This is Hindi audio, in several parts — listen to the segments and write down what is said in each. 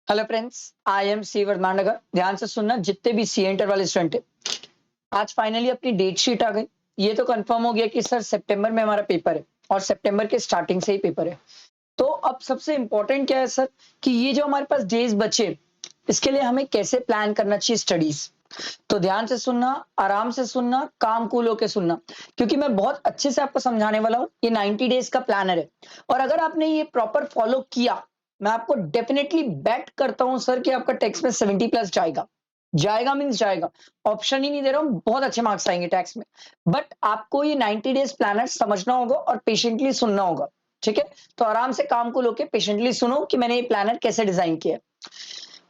Hello friends, I am C Vardhamannagar. ध्यान से सुनना जितने भी सी इंटर वाले स्टूडेंट है। आज फाइनली अपनी डेट शीट आ गई। ये तो कंफर्म हो गया कि सर सितंबर में हमारा पेपर है और सितंबर के स्टार्टिंग से ही पेपर है। तो अब सबसे इंपॉर्टेंट क्या है सर कि ये जो हमारे पास डेज बचे, इसके लिए हमें कैसे प्लान करना चाहिए स्टडीज। तो ध्यान से सुनना, आराम से सुनना, काम कूल होके सुनना, क्योंकि मैं बहुत अच्छे से आपको समझाने वाला हूँ। ये 90 डेज का प्लानर है और अगर आपने ये प्रॉपर फॉलो किया, मैं आपको डेफिनेटली बेट करता हूं सर कि आपका टैक्स में 70 प्लस जाएगा। जाएगा मीन्स जाएगा, ऑप्शन ही नहीं दे रहा हूं, बहुत अच्छे मार्क्स आएंगे टैक्स में। बट आपको ये 90 डेज प्लानर समझना होगा और पेशेंटली सुनना होगा। ठीक है, तो आराम से काम को लोके पेशेंटली सुनो कि मैंने ये प्लानर कैसे डिजाइन किया।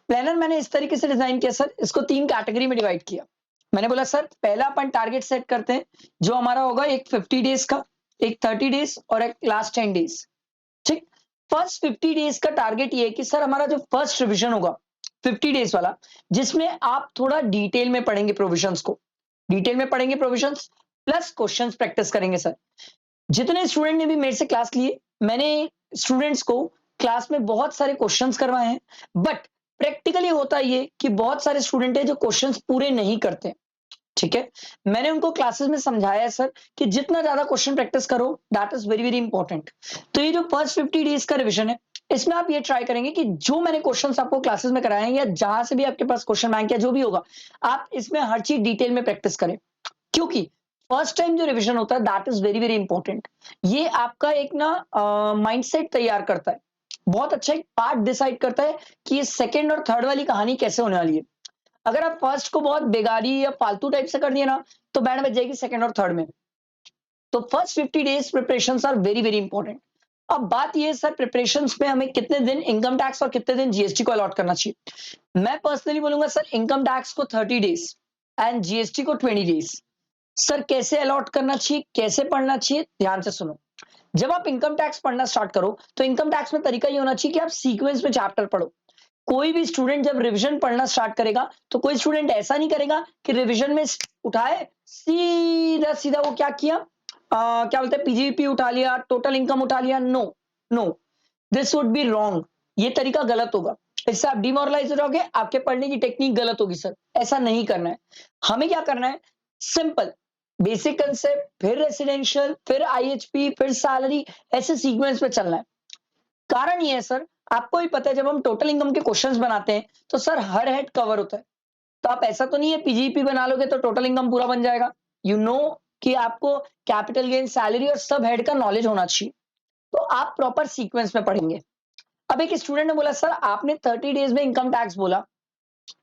प्लानर मैंने इस तरीके से डिजाइन किया सर, इसको 3 कैटेगरी में डिवाइड किया। मैंने बोला सर पहला अपन टारगेट सेट करते हैं, जो हमारा होगा एक 50 डेज का, एक 30 डेज और एक लास्ट 10 डेज। ठीक। फर्स्ट 50 डेज का टारगेट ये है कि सर हमारा जो फर्स्ट रिवीजन होगा 50 डेज वाला, जिसमें आप थोड़ा डिटेल में पढ़ेंगे प्रोविजंस को, डिटेल में पढ़ेंगे प्रोविजंस प्लस क्वेश्चंस प्रैक्टिस करेंगे सर। जितने स्टूडेंट ने भी मेरे से क्लास लिए, मैंने स्टूडेंट्स को क्लास में बहुत सारे क्वेश्चंस करवाए हैं। बट प्रैक्टिकली होता ये कि बहुत सारे स्टूडेंट है जो क्वेश्चंस पूरे नहीं करते। ठीक है, मैंने उनको क्लासेस में समझाया है सर कि जितना ज्यादा क्वेश्चन प्रैक्टिस करो that is very very important. तो ये जो फर्स्ट 50 डेज का रिवीजन है, इसमें आप ये ट्राई करेंगे कि जो मैंने क्वेश्चंस आपको क्लासेस में कराए हैं या जहां से भी आपके पास क्वेश्चन बैंक या जो भी होगा, आप इसमें हर चीज डिटेल में प्रैक्टिस करें। क्योंकि फर्स्ट टाइम जो रिवीजन होता है that is very very important. ये आपका एक ना माइंडसेट तैयार करता है, बहुत अच्छा एक पार्ट डिसाइड करता है कि ये सेकंड और थर्ड वाली कहानी कैसे होने वाली है। अगर आप फर्स्ट को बहुत बेगारी या फालतू टाइप से कर दिए ना, तो बैंड बज जाएगी सेकंड और थर्ड में। तो first 50 days preparation are very very important. अब बात ये है सर, प्रिपरेशन में हमें कितने दिन इनकम टैक्स और कितने दिन जीएसटी को अलॉट करना चाहिए। मैं पर्सनली बोलूंगा सर इनकम टैक्स को 30 डेज एंड जीएसटी को 20 डेज। सर कैसे अलॉट करना चाहिए, कैसे पढ़ना चाहिए, ध्यान से सुनो। जब आप इनकम टैक्स पढ़ना स्टार्ट करो तो इनकम टैक्स में तरीका ये होना चाहिए कि आप सीक्वेंस में चैप्टर पढ़ो। कोई भी स्टूडेंट जब रिवीजन पढ़ना स्टार्ट करेगा तो कोई स्टूडेंट ऐसा नहीं करेगा कि रिवीजन में उठाए सीधा सीधा वो क्या किया, क्या बोलते हैं, पीजीपी उठा लिया, टोटल इनकम उठा लिया। No, no, this would be wrong. ये तरीका गलत होगा, इससे आप डिमोरलाइज हो जाओगे, आपके पढ़ने की टेक्निक गलत होगी सर। ऐसा नहीं करना है। हमें क्या करना है, सिंपल बेसिक कंसेप्ट, फिर रेसिडेंशियल, फिर आईएचपी, फिर सैलरी, ऐसे सीक्वेंस में चलना है। कारण ये है सर, आपको भी पता है जब हम टोटल इनकम के क्वेश्चंस बनाते हैं तो सर हर हेड कवर होता है। तो आप ऐसा तो नहीं है पीजीपी बना लोगे तो टोटल इनकम पूरा बन जाएगा। यू नो कि आपको कैपिटल गेन, सैलरी और सब हेड का नॉलेज होना चाहिए। तो आप प्रॉपर सीक्वेंस में पढ़ेंगे। अब एक स्टूडेंट ने बोला सर आपने 30 डेज में इनकम टैक्स बोला,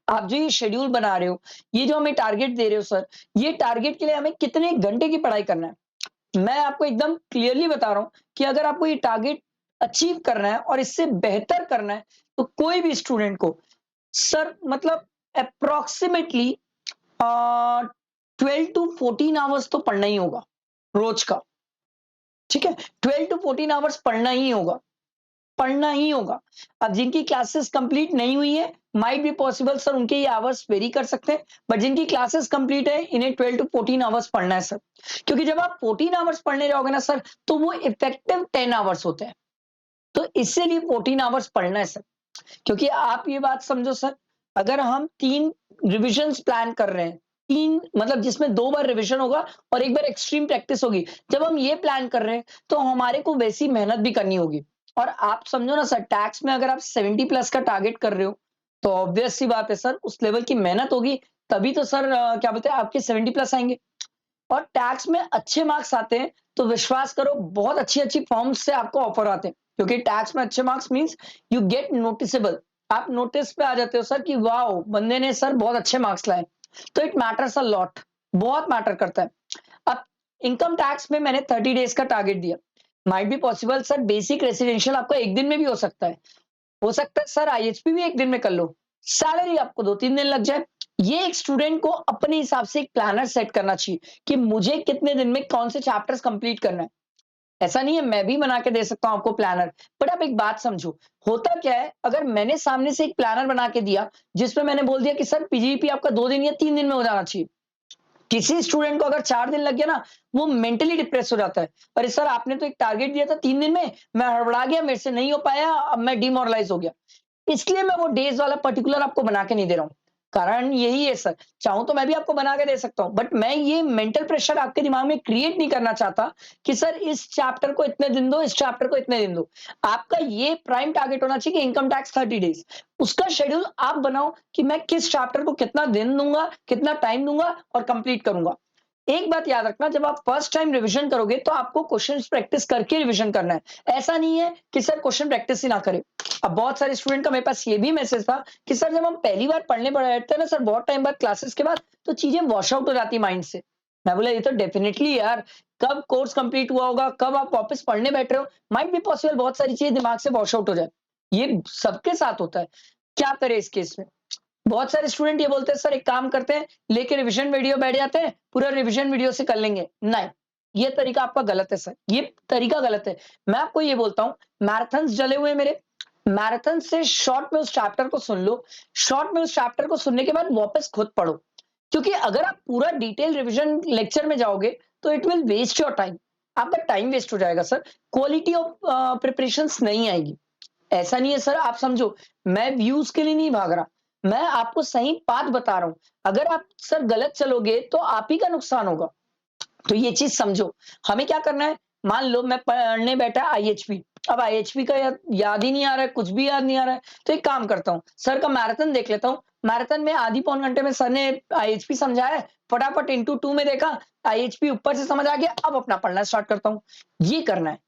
आप जो ये शेड्यूल बना रहे हो, ये जो हमें टारगेट दे रहे हो सर, ये टारगेट के लिए हमें कितने घंटे की पढ़ाई करना है। मैं आपको एकदम क्लियरली बता रहा हूं कि अगर आपको ये टारगेट अचीव करना है और इससे बेहतर करना है, तो कोई भी स्टूडेंट को सर मतलब अप्रोक्सीमेटली 12 to 14 आवर्स तो पढ़ना ही होगा रोज का। ठीक है, 12 to 14 आवर्स पढ़ना ही होगा, पढ़ना ही होगा। अब जिनकी क्लासेस कंप्लीट नहीं हुई है, माइट बी पॉसिबल सर उनके ये आवर्स वेरी कर सकते हैं, बट जिनकी क्लासेस कंप्लीट है इन्हें 12 to 14 आवर्स पढ़ना है सर। क्योंकि जब आप 14 आवर्स पढ़ने जाओगे ना सर, तो वो इफेक्टिव 10 आवर्स होते हैं। तो इसलिए 14 आवर्स पढ़ना है सर। क्योंकि आप ये बात समझो सर, अगर हम 3 रिविजन प्लान कर रहे हैं, 3 मतलब जिसमें 2 बार रिविजन होगा और 1 बार एक्सट्रीम प्रैक्टिस होगी, जब हम ये प्लान कर रहे हैं तो हमारे को वैसी मेहनत भी करनी होगी। और आप समझो ना सर, टैक्स में अगर आप 70 प्लस का टारगेट कर रहे हो, तो ऑब्वियस सी बात है सर उस लेवल की मेहनत होगी, तभी तो सर क्या बोलते हैं आपके 70 प्लस आएंगे। और टैक्स में अच्छे मार्क्स आते हैं तो विश्वास करो बहुत अच्छी अच्छी फॉर्म्स से आपको ऑफर आते हैं, क्योंकि टैक्स में अच्छे marks means you get noticeable. आप नोटिस पे आ जाते हो सर कि वाओ बंदे ने सर बहुत अच्छे मार्क्स लाए। तो इट मैटर्स अ लॉट, बहुत मैटर करता है। अब इनकम टैक्स में मैंने 30 डेज का टारगेट दिया। Might be possible sir basic residential आपका एक दिन में भी हो सकता है, हो सकता है सर आईएचपी भी एक दिन में कर लो, सैलरी आपको 2-3 दिन लग जाए। ये एक स्टूडेंट को अपने हिसाब से एक प्लानर सेट करना चाहिए कि मुझे कितने दिन में कौन से चैप्टर्स कंप्लीट करना है। ऐसा नहीं है मैं भी बना के दे सकता हूं आपको प्लानर, बट आप एक बात समझो, होता क्या है अगर मैंने सामने से एक प्लानर बना के दिया जिसमें मैंने बोल दिया कि सर पीजीपी आपका 2 दिन या 3 दिन में हो जाना चाहिए, किसी स्टूडेंट को अगर 4 दिन लग गया ना, वो मेंटली डिप्रेस हो जाता है। अरे सर आपने तो एक टारगेट दिया था 3 दिन में, मैं हड़बड़ा गया, मेरे से नहीं हो पाया, अब मैं डिमोरलाइज हो गया। इसलिए मैं वो डेज वाला पर्टिकुलर आपको बना के नहीं दे रहा हूँ। कारण यही है सर, चाहूँ तो मैं भी आपको बना के दे सकता हूँ, बट मैं ये मेंटल प्रेशर आपके दिमाग में क्रिएट नहीं करना चाहता कि सर इस चैप्टर को इतने दिन दो, इस चैप्टर को इतने दिन दो। आपका ये प्राइम टारगेट होना चाहिए कि इनकम टैक्स 30 डेज। उसका शेड्यूल आप बनाओ कि मैं किस चैप्टर को कितना दिन दूँगा, कितना टाइम दूँगा और कंप्लीट करूँगा। एक बात याद रखना, जब आप फर्स्ट टाइम रिवीजन करोगे तो आपको क्वेश्चंस प्रैक्टिस करके रिवीजन करना है। ऐसा नहीं है कि सर क्वेश्चन प्रैक्टिस ही ना करें। अब बहुत सारे स्टूडेंट का मेरे पास ये भी मैसेज था कि सर जब हम पहली बार पढ़ने बैठते हैं ना सर, बहुत टाइम बाद क्लासेस के बाद, तो चीजें वॉश आउट हो जाती है माइंड से। मैं बोला ये तो डेफिनेटली यार, कब कोर्स कंप्लीट हुआ होगा, कब आप वापस पढ़ने बैठ रहे हो, माइट बी पॉसिबल बहुत सारी चीजें दिमाग से वॉश आउट हो जाए। ये सबके साथ होता है। क्या करें इस केस में? बहुत सारे स्टूडेंट ये बोलते हैं सर एक काम करते हैं, लेके रिवीजन वीडियो बैठ जाते हैं, पूरा रिवीजन वीडियो से कर लेंगे। नहीं, ये तरीका आपका गलत है सर, ये तरीका गलत है। मैं आपको ये बोलता हूँ, मैराथन्स जले हुए मेरे, मैराथन से शॉर्ट में उस चैप्टर को सुन लो, शॉर्ट में उस चैप्टर को सुनने के बाद वापस खुद पढ़ो। क्योंकि अगर आप पूरा डिटेल रिवीजन लेक्चर में जाओगे तो it will waste your time, आपका टाइम वेस्ट हो जाएगा सर, क्वालिटी ऑफ प्रिपरेशंस नहीं आएगी। ऐसा नहीं है सर, आप समझो, मैं व्यूज के लिए नहीं भाग रहा, मैं आपको सही बात बता रहा हूं। अगर आप सर गलत चलोगे तो आप ही का नुकसान होगा। तो ये चीज समझो। हमें क्या करना है, मान लो मैं पढ़ने बैठा आईएचपी, अब आईएचपी का याद ही नहीं आ रहा है, कुछ भी याद नहीं आ रहा है, तो एक काम करता हूँ, सर का मैराथन देख लेता हूँ। मैराथन में आधी पौन घंटे में सर ने आईएचपी समझाया है, फटाफट इंटू टू में देखा, आईएचपी ऊपर से समझ आ गया, अब अपना पढ़ना स्टार्ट करता हूँ। ये करना है।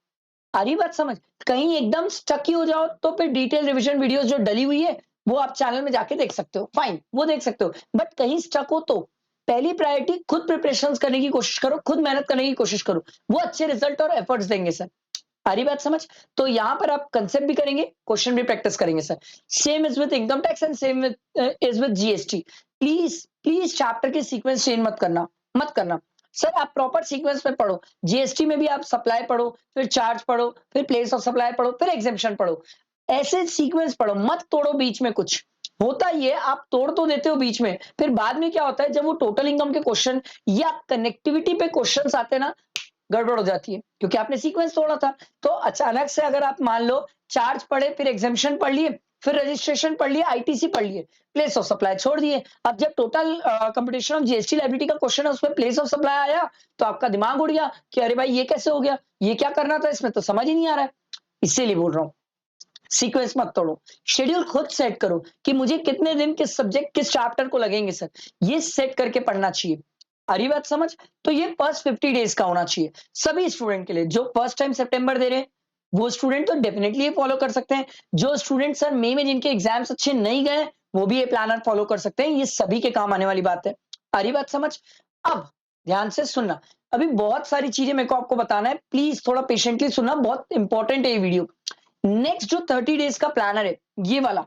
आ रही बात समझ? कहीं एकदम स्टक ही हो जाओ तो फिर डिटेल रिवीजन वीडियोस जो डली हुई है वो आप चैनल में जाके देख सकते हो, फाइन, वो देख सकते हो। बट कहीं स्टक हो तो पहली प्रायोरिटी खुद प्रिपरेशंस करने की कोशिश करो, खुद मेहनत करने की कोशिश करो, वो अच्छे रिजल्ट और एफर्ट्स देंगे सर। आ रही बात समझ? तो यहाँ पर आप कंसेप्ट भी करेंगे, क्वेश्चन भी प्रैक्टिस करेंगे sir. Same is with income tax and same is with GST. Please please chapter के सीक्वेंस चेंज मत करना, मत करना। सर आप प्रॉपर सीक्वेंस में पढ़ो, जीएसटी में भी आप सप्लाई पढ़ो, फिर चार्ज पढ़ो, फिर प्लेस ऑफ सप्लाई पढ़ो, फिर एग्जेम्पशन पढ़ो। ऐसे सीक्वेंस पढ़ो, मत तोड़ो बीच में कुछ। होता ये आप तोड़ तो देते हो बीच में, फिर बाद में क्या होता है, जब वो टोटल इनकम के क्वेश्चन या कनेक्टिविटी पे क्वेश्चंस आते हैं ना, गड़बड़ हो जाती है, क्योंकि आपने सीक्वेंस तोड़ा था। तो अचानक से अगर आप मान लो चार्ज पढ़े, फिर एग्जामिशन पढ़ लिए, फिर रजिस्ट्रेशन पढ़ लिया, आईटीसी पढ़ लिए, प्लेस ऑफ सप्लाई छोड़ दिए, अब जब total computation of GST liability का क्वेश्चन है उसमें प्लेस ऑफ सप्लाई आया, तो आपका दिमाग उड़ गया कि अरे भाई ये कैसे हो गया, ये क्या करना था, इसमें तो समझ ही नहीं आ रहा है। इसीलिए बोल रहा हूँ, सीक्वेंस मत तोड़ो, शेड्यूल खुद सेट करो कि मुझे कितने दिन किस सब्जेक्ट किस चैप्टर को लगेंगे सर, ये सेट करके पढ़ना चाहिए। आ रही बात समझ? तो ये फर्स्ट 50 डेज का होना चाहिए सभी स्टूडेंट के लिए। जो फर्स्ट टाइम सितंबर दे रहे हैं वो स्टूडेंट तो डेफिनेटली ये फॉलो कर सकते हैं। जो स्टूडेंट सर मई में जिनके एग्जाम्स अच्छे नहीं गए वो भी ये प्लानर फॉलो कर सकते हैं, ये सभी के काम आने वाली बात है। आ रही बात समझ? अब ध्यान से सुनना, अभी बहुत सारी चीजें मेरे को आपको बताना है, प्लीज थोड़ा पेशेंटली सुनना, बहुत इंपॉर्टेंट है ये वीडियो। नेक्स्ट जो 30 डेज का प्लानर है ये वाला,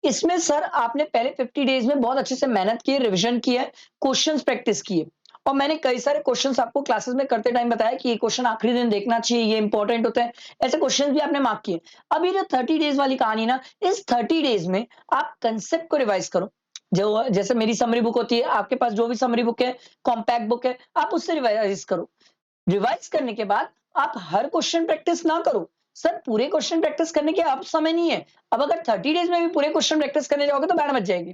इसमें सर आपने पहले 50 डेज में बहुत अच्छे से मेहनत की है, रिवीजन किया है, क्वेश्चंस प्रैक्टिस किए, और मैंने कई सारे क्वेश्चंस आपको क्लासेस में करते टाइम बताया कि ये क्वेश्चन आखिरी दिन देखना चाहिए, ये इंपॉर्टेंट होते हैं, ऐसे क्वेश्चंस भी आपने मार्क किए। अब ये जो 30 डेज वाली कहानी ना, इस 30 डेज में आप कंसेप्ट को रिवाइज करो। जो जैसे मेरी समरी बुक होती है, आपके पास जो भी समरी बुक है, कॉम्पैक्ट बुक है, आप उससे रिवाइज करो। रिवाइज करने के बाद आप हर क्वेश्चन प्रैक्टिस ना करो, सर पूरे क्वेश्चन प्रैक्टिस करने के अब समय नहीं है। अब अगर 30 डेज में भी पूरे क्वेश्चन प्रैक्टिस करने जाओगे तो बैंड बज जाएगी।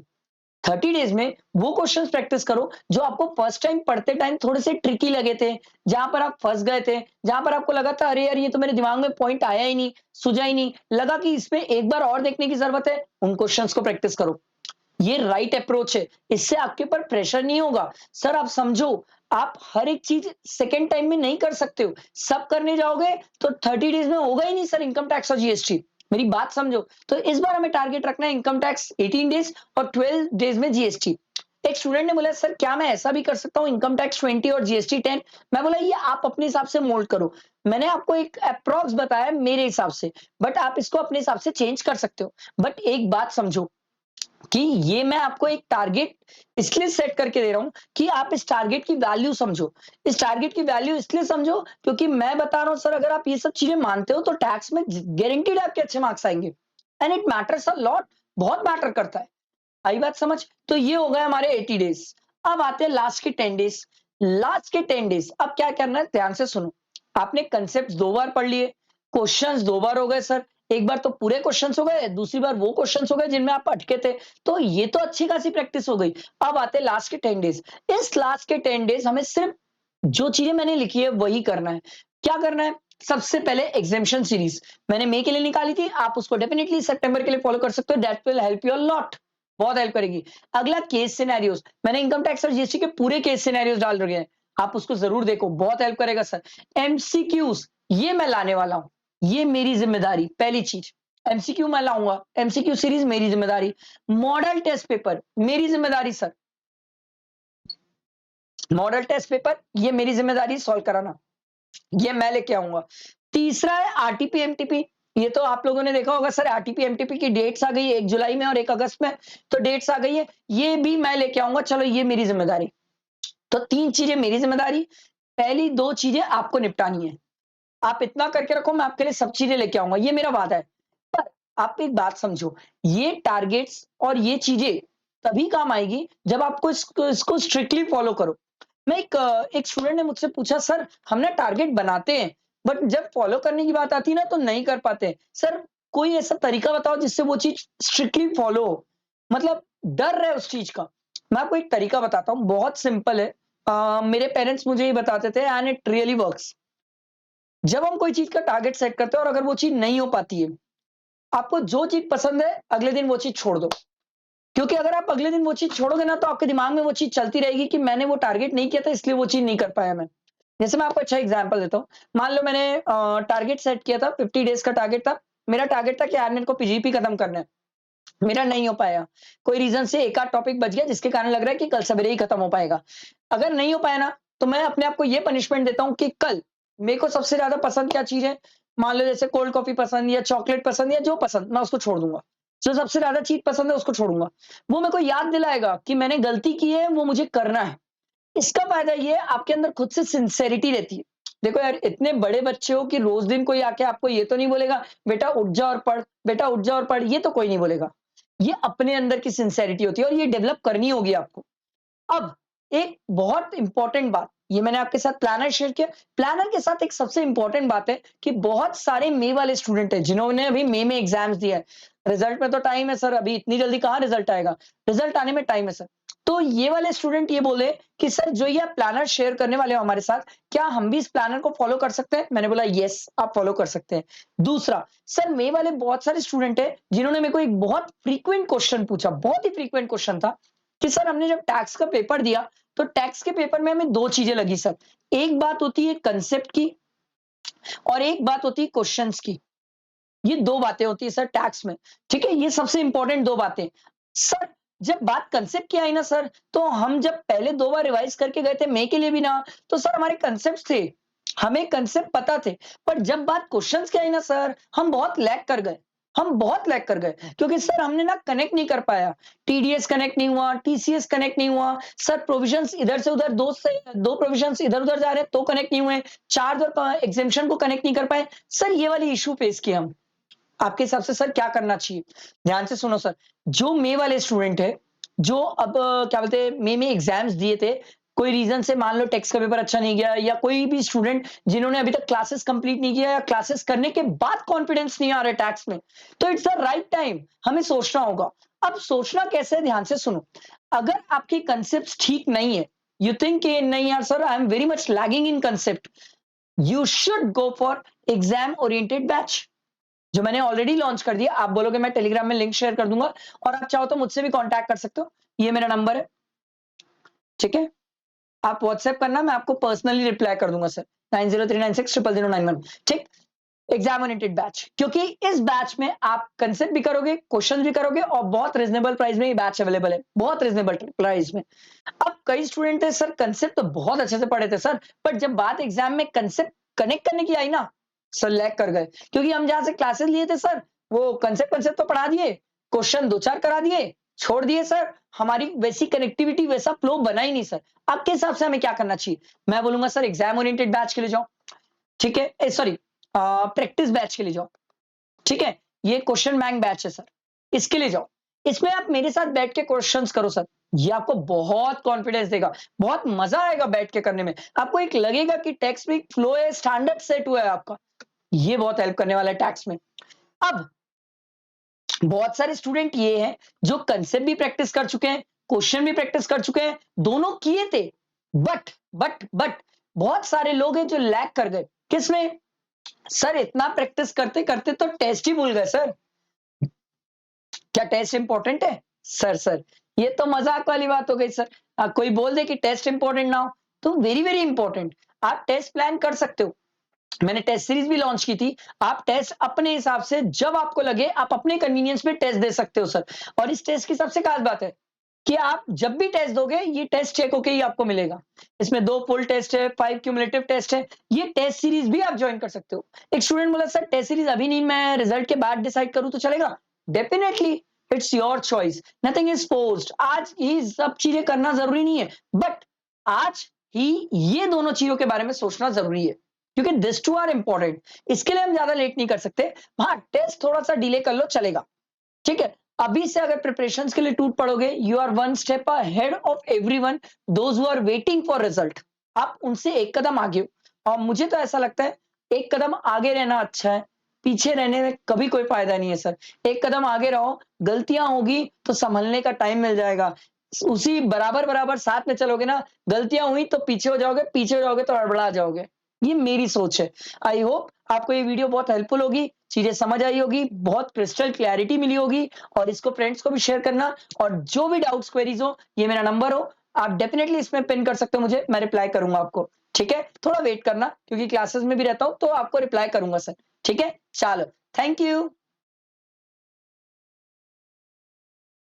30 डेज में वो क्वेश्चंस प्रैक्टिस करो जो आपको फर्स्ट टाइम पढ़ते टाइम थोड़े से ट्रिकी लगे थे, जहां पर आप फंस गए थे, जहां पर आपको लगा था अरे यार ये तो मेरे दिमाग में पॉइंट आया ही नहीं, सुझा ही नहीं, लगा कि इसमें एक बार और देखने की जरूरत है, उन क्वेश्चंस को प्रैक्टिस करो। ये राइट अप्रोच है, इससे आपके ऊपर प्रेशर नहीं होगा। सर आप समझो, आप हर एक चीज सेकेंड टाइम में नहीं कर सकते हो, सब करने जाओगे तो 30 डेज में होगा ही नहीं सर इनकम टैक्स और जीएसटी। मेरी बात समझो, तो इस बार हमें टारगेट रखना है इनकम टैक्स 18 डेज और 12 डेज में जीएसटी। एक स्टूडेंट ने बोला सर क्या मैं ऐसा भी कर सकता हूँ, इनकम टैक्स 20 और जीएसटी 10? मैं बोला ये आप अपने हिसाब से मोल्ड करो, मैंने आपको एक अप्रोक्स बताया मेरे हिसाब से, बट आप इसको अपने हिसाब से चेंज कर सकते हो। बट एक बात समझो कि ये मैं आपको एक टारगेट इसलिए सेट करके दे रहा हूं कि आप इस टारगेट की वैल्यू समझो। इस टारगेट की वैल्यू इसलिए समझो क्योंकि मैं बता रहा हूं सर, अगर आप ये सब चीजें मानते हो तो टैक्स में गारंटीड आपके अच्छे मार्क्स आएंगे, and it matters a lot, बहुत मैटर करता है। आई बात समझ? तो ये हो गए हमारे 80 डेज। अब आते हैं लास्ट के 10 डेज। लास्ट के 10 डेज अब क्या करना है, ध्यान से सुनो। आपने कंसेप्ट 2 बार पढ़ लिए, क्वेश्चंस 2 बार हो गए सर, एक बार तो पूरे क्वेश्चंस हो गए, दूसरी बार वो क्वेश्चंस हो गए जिनमें आप अटके थे। तो ये तो अच्छी खासी प्रैक्टिस हो गई। अब आते हैं लास्ट के 10 डेज। इस लास्ट के 10 डेज हमें सिर्फ जो चीजें मैंने लिखी है वही करना है। क्या करना है? सबसे पहले एग्जामिशन सीरीज मैंने मई के लिए निकाली थी, आप उसको डेफिनेटली सितंबर के लिए फॉलो कर सकते हो। That will help you a lot, बहुत हेल्प करेगी। अगला केस सिनेरियोस, मैंने इनकम टैक्स और जीएसटी के पूरे केस सिनेरियोस डाल रखे हैं, आप उसको जरूर देखो, बहुत हेल्प करेगा सर। एमसीक्यूज ये मैं लाने वाला हूं, ये मेरी जिम्मेदारी, पहली चीज एमसीक्यू मैं लाऊंगा, एमसीक्यू सीरीज मेरी जिम्मेदारी। मॉडल टेस्ट पेपर मेरी जिम्मेदारी सर, मॉडल टेस्ट पेपर ये मेरी जिम्मेदारी सॉल्व कराना, ये मैं लेके आऊंगा। तीसरा है आरटीपी एमटीपी, ये तो आप लोगों ने देखा होगा सर, आरटीपी एमटीपी की डेट्स आ गई है 1 जुलाई में और 1 अगस्त में, तो डेट्स आ गई है, ये भी मैं लेके आऊंगा। चलो ये मेरी जिम्मेदारी, तो 3 चीजें मेरी जिम्मेदारी, पहली 2 चीजें आपको निपटानी है। आप इतना करके रखो, मैं आपके लिए सब चीजें लेके आऊंगा, ये मेरा वादा है। पर आप एक बात समझो, ये टारगेट्स और ये चीजें तभी काम आएगी जब आपको इसको स्ट्रिक्टली फॉलो करो। मैं एक स्टूडेंट ने मुझसे पूछा, सर हम ना टारगेट बनाते हैं बट जब फॉलो करने की बात आती है ना तो नहीं कर पाते। सर कोई ऐसा तरीका बताओ जिससे वो चीज स्ट्रिक्टली फॉलो हो, मतलब डर रहे उस चीज का। मैं आपको एक तरीका बताता हूँ, बहुत सिंपल है। मेरे पेरेंट्स मुझे ये बताते थे एंड इट रियली वर्क्स। जब हम कोई चीज का टारगेट सेट करते हैं और अगर वो चीज नहीं हो पाती है, आपको जो चीज पसंद है अगले दिन वो चीज छोड़ दो। क्योंकि अगर आप अगले दिन वो चीज छोड़ोगे ना तो आपके दिमाग में वो चीज चलती रहेगी कि मैंने वो टारगेट नहीं किया था इसलिए वो चीज नहीं कर पाया मैं। जैसे मैं आपको अच्छा एग्जांपल देता हूँ, मान लो मैंने टारगेट सेट किया था, 50 डेज का टारगेट था। मेरा टारगेट था कि यार मेरे को पीजीपी खत्म करना है, मेरा नहीं हो पाया। कोई रीजन से एक आध टॉपिक बच गया जिसके कारण लग रहा है कि कल सवेरे ही खत्म हो पाएगा। अगर नहीं हो पाया ना तो मैं अपने आप को ये पनिशमेंट देता हूँ कि कल मेरे को सबसे ज्यादा पसंद क्या चीज है, मान लो जैसे कोल्ड कॉफी पसंद या चॉकलेट पसंद या जो पसंद, मैं उसको छोड़ दूंगा। जो सबसे ज्यादा चीज पसंद है उसको छोड़ूंगा। वो मेरे को याद दिलाएगा कि मैंने गलती की है, वो मुझे करना है। इसका फायदा ये है, आपके अंदर खुद से सिंसेरिटी रहती है। देखो यार, इतने बड़े बच्चे हो कि रोज दिन कोई आके आपको ये तो नहीं बोलेगा बेटा उठ जा और पढ़, बेटा उठ जा और पढ़, ये तो कोई नहीं बोलेगा। ये अपने अंदर की सिंसेरिटी होती है और ये डेवलप करनी होगी आपको। अब एक बहुत इंपॉर्टेंट बात, ये मैंने आपके साथ प्लानर शेयर किया। प्लानर के साथ एक सबसे इंपॉर्टेंट बात है कि बहुत सारे मई वाले स्टूडेंट हैं जिन्होंने अभी मई में एग्जाम्स दिया है। रिजल्ट में तो टाइम है सर, अभी इतनी जल्दी कहाँ रिजल्ट आएगा, रिजल्ट आने में टाइम है सर। तो ये वाले स्टूडेंट ये बोले कि सर जो ये आप प्लानर शेयर करने वाले हो हमारे साथ, क्या हम भी इस प्लानर को फॉलो कर सकते हैं? मैंने बोला यस, आप फॉलो कर सकते हैं। दूसरा, सर मई वाले बहुत सारे स्टूडेंट है जिन्होंने मेरे को एक बहुत फ्रीक्वेंट क्वेश्चन पूछा, बहुत ही फ्रीक्वेंट क्वेश्चन था कि सर हमने जब टैक्स का पेपर दिया तो टैक्स के पेपर में हमें 2 चीजें लगी सर। एक बात होती है कंसेप्ट की और एक बात होती है क्वेश्चंस की। ये 2 बातें होती है सर टैक्स में। ठीक है, ये सबसे इंपॉर्टेंट 2 बातें। सर जब बात कंसेप्ट की आई ना सर, तो हम जब पहले 2 बार रिवाइज करके गए थे मई के लिए भी ना, तो सर हमारे कंसेप्ट थे, हमें कंसेप्ट पता थे। पर जब बात क्वेश्चंस की आई ना सर, हम बहुत लैग कर गए, हम बहुत लैग कर गए क्योंकि सर हमने ना कनेक्ट नहीं कर पाया। टीडीएस कनेक्ट नहीं हुआ, टीसीएस कनेक्ट नहीं हुआ, सर प्रोविजंस इधर से उधर, 2 प्रोविजंस इधर उधर जा रहे हैं तो कनेक्ट नहीं हुए, चार्ज और एग्जेम्पशन को कनेक्ट नहीं कर पाए। सर ये वाली इशू फेस किया हम। आपके हिसाब से सर क्या करना चाहिए? ध्यान से सुनो सर, जो मई वाले स्टूडेंट है, जो अब क्या बोलते हैं मई में एग्जाम्स दिए थे, कोई रीजन से मान लो टेक्स्ट का पेपर अच्छा नहीं गया, या कोई भी स्टूडेंट जिन्होंने अभी तक क्लासेस कंप्लीट नहीं किया या क्लासेस करने के बाद कॉन्फिडेंस नहीं आ रहा है टैक्स में, तो इट्स द राइट टाइम हमें सोचना होगा। अब सोचना कैसे है, ध्यान से सुनो। अगर आपके कंसेप्ट ठीक नहीं है, यू थिंक नहीं यार sir I am very much lagging in concept, you should go for exam oriented batch जो मैंने ऑलरेडी लॉन्च कर दिया। आप बोलोगे मैं टेलीग्राम में लिंक शेयर कर दूंगा और आप चाहो तो मुझसे भी कांटेक्ट कर सकते हो, ये मेरा नंबर है। ठीक है, आप व्हाट्सएप करना, मैं आपको पर्सनली रिप्लाई कर दूंगा सर, 9039600991। ठीक, एग्जाम ओरिएंटेड बैच, क्योंकि इस बैच में आप कंसेप्ट भी करोगे, क्वेश्चन भी करोगे और बहुत रिजनेबल प्राइस में ये बैच अवेलेबल है, बहुत रिजनेबल प्राइस में। अब कई स्टूडेंट है सर कंसेप्ट तो बहुत अच्छे से पढ़े थे सर, बट जब बात एग्जाम में कंसेप्ट कनेक्ट करने की आई ना, सर लैग कर गए। क्योंकि हम जहां से क्लासेस लिए थे सर, वो कंसेप्ट कंसेप्ट तो पढ़ा दिए, क्वेश्चन 2-4 करा दिए, छोड़ दिए सर, हमारी वैसी कनेक्टिविटी वैसा फ्लो बना ही नहीं सर। आपके हिसाब से हमें क्या करना चाहिए? मैं बोलूंगा सर एग्जाम ओरिएंटेड बैच के लिए जाओ। ठीक है, सॉरी, प्रैक्टिस बैच के लिए जाओ। ठीक है, ये क्वेश्चन बैंक बैच है सर, इसके लिए जाओ। इसमें आप मेरे साथ बैठ के क्वेश्चंस करो सर, ये आपको बहुत कॉन्फिडेंस देगा, बहुत मजा आएगा बैठ के करने में। आपको एक लगेगा कि टैक्स में फ्लो है, स्टैंडर्ड सेट हुआ है आपका, ये बहुत हेल्प करने वाला है टैक्स में। अब बहुत सारे स्टूडेंट ये हैं जो कंसेप्ट भी प्रैक्टिस कर चुके हैं, क्वेश्चन भी प्रैक्टिस कर चुके हैं, दोनों किए थे। बट बहुत सारे लोग हैं जो लैग कर गए। किसमें? सर इतना प्रैक्टिस करते करते तो टेस्ट ही भूल गए सर। क्या टेस्ट इंपॉर्टेंट है? सर ये तो मजाक वाली बात हो गई सर। कोई बोल दे कि टेस्ट इंपॉर्टेंट ना हो, तो वेरी वेरी इंपॉर्टेंट। आप टेस्ट प्लान कर सकते हो। मैंने टेस्ट सीरीज भी लॉन्च की थी। आप टेस्ट अपने हिसाब से जब आपको लगे आप अपने कन्वीनियंस पे टेस्ट दे सकते हो सर। और इस टेस्ट की सबसे खास बात है कि आप जब भी टेस्ट दोगे ये टेस्ट चेक होके ही आपको मिलेगा। इसमें 2 फुल टेस्ट है, 5 क्यूमुलेटिव टेस्ट है। ये टेस्ट सीरीज भी आप ज्वाइन कर सकते हो। एक स्टूडेंट बोला सर टेस्ट सीरीज अभी नहीं, मैं रिजल्ट के बाद डिसाइड करूं तो चलेगा? Definitely, it's your choice, nothing is forced. आज ही सब चीजें करना जरूरी नहीं है, बट आज ही ये दोनों चीजों के बारे में सोचना जरूरी है, क्योंकि दिस टू आर इंपॉर्टेंट। इसके लिए हम ज्यादा लेट नहीं कर सकते। हाँ, टेस्ट थोड़ा सा डिले कर लो, चलेगा। ठीक है, अभी से अगर प्रिपरेशंस के लिए टूट पड़ोगे, you are one step ahead of everyone those who are waiting for result. आप उनसे एक कदम आगे हो। और मुझे तो ऐसा लगता है एक कदम आगे रहना अच्छा है, पीछे रहने में कभी कोई फायदा नहीं है सर। एक कदम आगे रहो, गलतियां होगी तो संभलने का टाइम मिल जाएगा। उसी बराबर बराबर साथ में चलोगे ना, गलतियां हुई तो पीछे हो जाओगे, पीछे हो जाओगे तो हड़बड़ा जाओगे। ये मेरी सोच है। आई होप आपको ये वीडियो बहुत हेल्पफुल होगी, चीजें समझ आई होगी, बहुत क्रिस्टल क्लैरिटी मिली होगी। और इसको फ्रेंड्स को भी शेयर करना। और जो भी डाउट्स क्वेरीज हो, ये मेरा नंबर हो, आप डेफिनेटली इसमें पिन कर सकते हो मुझे, मैं रिप्लाई करूंगा आपको। ठीक है, थोड़ा वेट करना क्योंकि क्लासेस में भी रहता हूं तो आपको रिप्लाई करूंगा सर। ठीक है, चलो, थैंक यू।